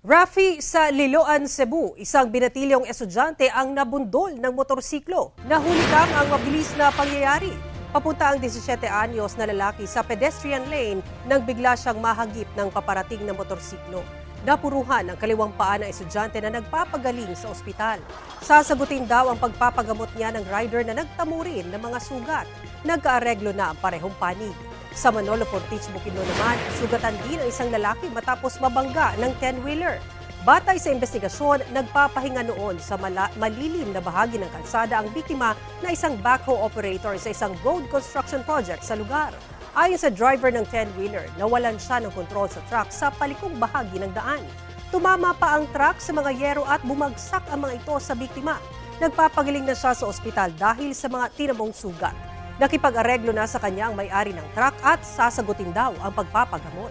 Rafi, sa Liloan, Cebu, isang binatilyong estudyante ang nabundol ng motorsiklo. Nahulikang ang mabilis na pangyayari. Papunta ang 17 anyos na lalaki sa pedestrian lane nang bigla siyang mahagip ng paparating na motorsiklo. Napuruhan ang kaliwang paa ng estudyante na nagpapagaling sa ospital. Sasagutin daw ang pagpapagamot niya ng rider na nagtamurin ng mga sugat. Nagkaareglo na ang parehong panig. Sa Manolo Fortich, Bukidnon naman, sugatan din ang isang lalaki matapos mabangga ng 10-wheeler. Batay sa investigasyon, nagpapahinga noon sa malilim na bahagi ng kalsada ang biktima na isang backhoe operator sa isang road construction project sa lugar. Ayon sa driver ng 10-wheeler, nawalan siya ng kontrol sa truck sa palikong bahagi ng daan. Tumama pa ang truck sa mga yero at bumagsak ang mga ito sa biktima. Nagpapagaling na siya sa ospital dahil sa mga tinamong sugat. Nakipag-areglo na sa kanya ang may-ari ng truck at sasagutin daw ang pagpapagamot.